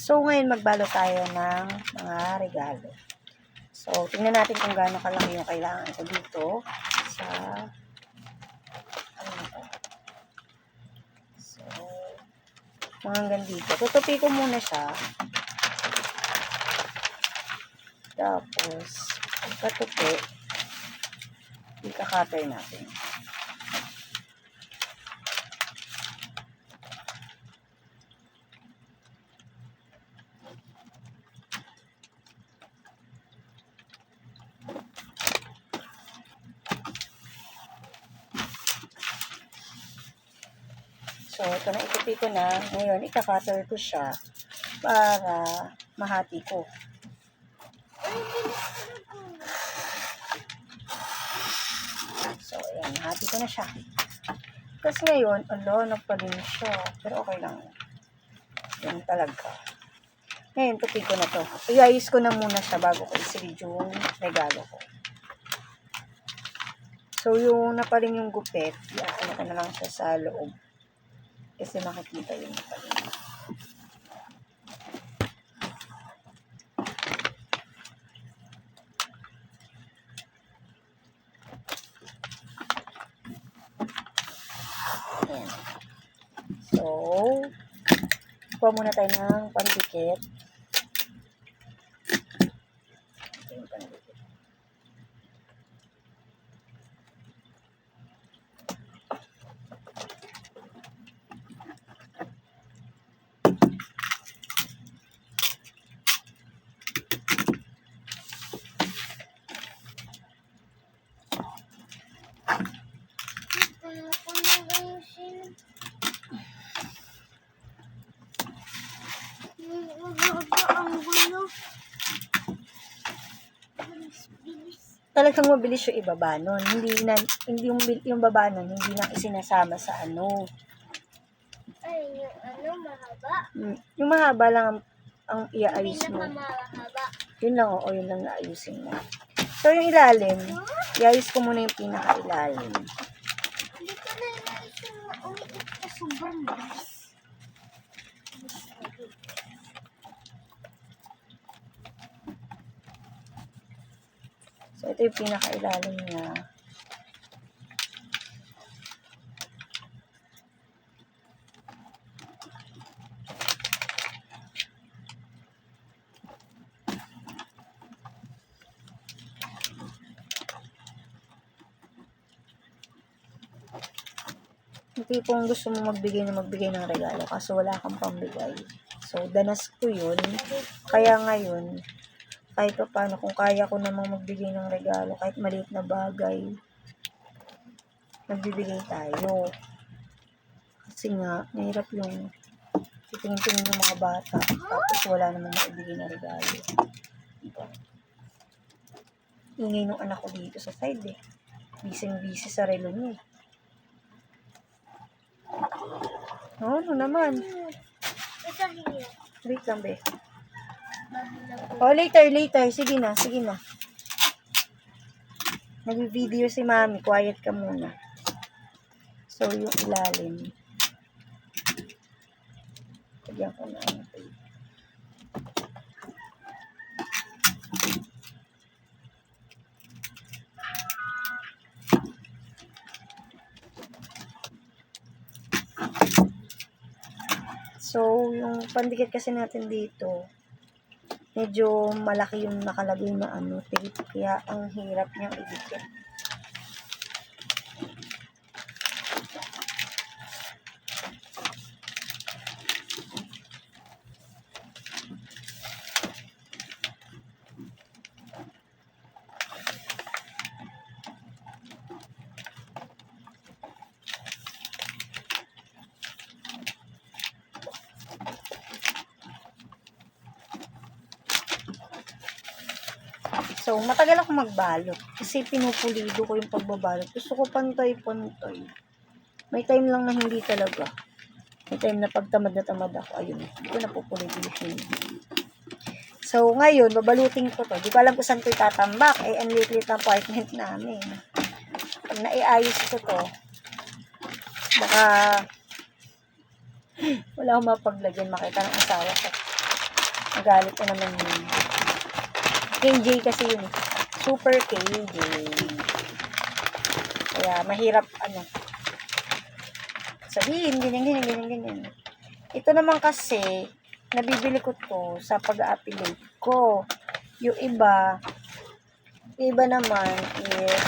So, ngayon magbalo tayo ng mga regalo. So, tingnan natin kung gaano kalaki yung kailangan ko dito sa So, mga hanggang dito. Tutupi ko muna siya. Tapos, pagkatupi, ika-cutter natin. So, ito na, itupi ko na. Ngayon, ika-cutter ko siya para mahati ko. So, ayan, mahati ko na siya. Kasi ngayon, nagpalim siya. Pero okay lang. Yan talaga. Ngayon, tupi ko na to. I-ayos ko na muna siya bago ko isilid yung regalo ko. So, yung napalim yung gupit, ano ko na lang siya sa loob. Kasi makikita yung napalim. Ayan. So, kuha muna tayo ng pandikit. Ito yung pandikit. Talagang mabilis yung ibaba nun. Hindi yung baba nun, hindi na isinasama sa ano. Ay, yung mahaba? Yung mahaba lang ang iaayos mo. Hindi na mahaba. Yun lang, yun lang naayusin mo. So, yung ilalim, iayos ko muna yung pinaka-ilalim. Hindi ko na inaayos yung umiit na sobrang bilis. So, ito yung pinaka-ilalim niya. Yung tipong gusto mo magbigay ng regalo kaso wala kang pambigay. So, danas ko yun. Kaya ngayon, kahit pa paano, kung kaya ko namang magbigay ng regalo, kahit maliit na bagay, magbibigay tayo. Kasi nga, mahirap yung titingin-tingin ng mga bata, tapos wala naman maibigay na regalo. Diba? Ingay nung anak ko dito sa side eh. Busy sa relo niya. Ano naman? Ito hiyo. Wait lang, be. Later. Sige na. Nag-video si mami. Quiet ka muna. So, yung ilalim. Lagyan ko na ang tape. So, yung pandikit kasi natin dito, medyo malaki yung nakalagay na tape. Kaya, ang hirap niyang idikit. So, matagal ako magbalot. Kasi pinupulido ko yung pagbabalot. Gusto ko pantay-pantay. May time lang na hindi talaga. May time na pagtamad na tamad ako. Ayun, hindi ko napupulidihin. So, ngayon, babalutin ko to. Di ko alam kung saan ko itatambak. Ang lit-lit ng apartment namin. Pag naiayos ko to, baka wala akong mapaglagyan makita ng asawa ko. Magalit na naman yun. KJ kasi yun eh. Super KJ. Kaya mahirap sabihin, ganyan. Ito naman kasi, nabibili ko to sa pag-a-affiliate ko. Yung iba naman is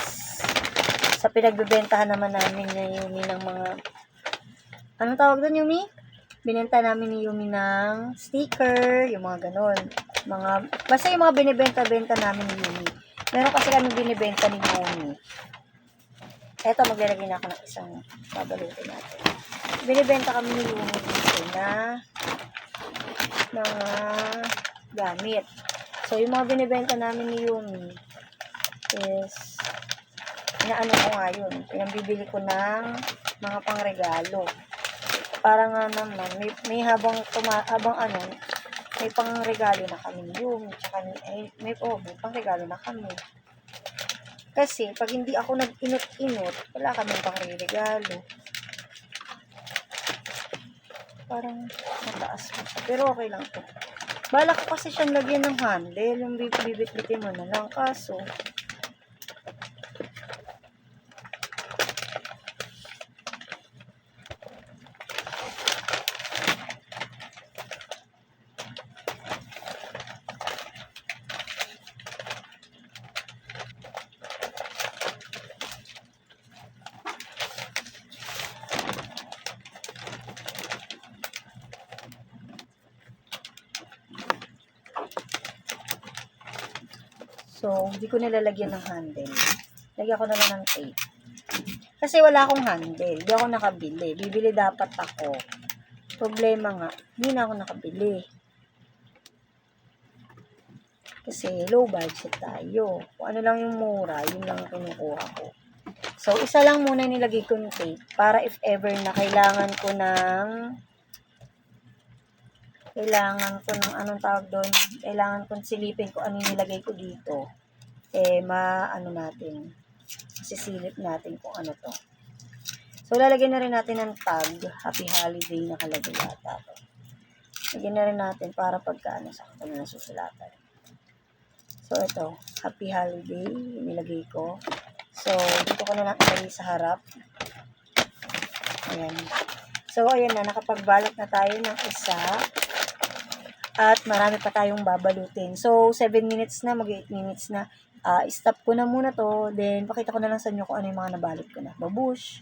sa pinagbebentahan naman namin ni Yumi ng mga, anong tawag doon, Yumi? Binenta namin ni Yumi ng sticker, yung mga ganon. Basta yung mga binibenta-benta namin ni Yumi. Meron kasi kami binibenta ni Yumi. Eto, maglalagay na ako ng isang babalutin natin. Binibenta kami ni Yumi dito na mga gamit. So, yung mga binibenta namin ni Yumi is inaano ko nga yun. Pinambibili ko ng mga pangregalo. Para nga naman, may may pangregalo na kami ni Yumi. Tsaka may pangregalo na kami. Kasi, pag hindi ako nag-inot-inot, wala kaming pangregalo. Parang mataas pa siya. Pero okay lang to. Balak ko kasi siyang lagyan ng handle. Yung bibit-bitin mo na lang. Kaso, hindi ko nilalagyan ng handle. Lagyan ko na lang ng tape. Kasi wala akong handle. Hindi ako nakabili. Bibili dapat ako. Problema nga, hindi na ako nakabili. Kasi low budget tayo. Kung ano lang yung mura, yun lang kinukuha ko. So, isa lang muna nilagay ko ng tape para if ever na kailangan ko ng anong tawag doon, kailangan kong silipin ko ano nilagay ko dito. Sisilip natin kung ano to. So, lalagyan na rin natin ng tag, Happy Holiday nakalagay yata to. Lagyan na rin natin para pagka sakto na nasusulatan. So, ito, Happy Holiday, nilagay ko. So, dito ko na lang ilagay sa harap. Ayan. So, ayan na, nakapagbalot na tayo ng isa. At marami pa tayong babalutin. So, 7 minutes na, mag-8 minutes na. Stop ko na muna to. Then, pakita ko na lang sa inyo kung ano yung mga nabalot ko na. Babush!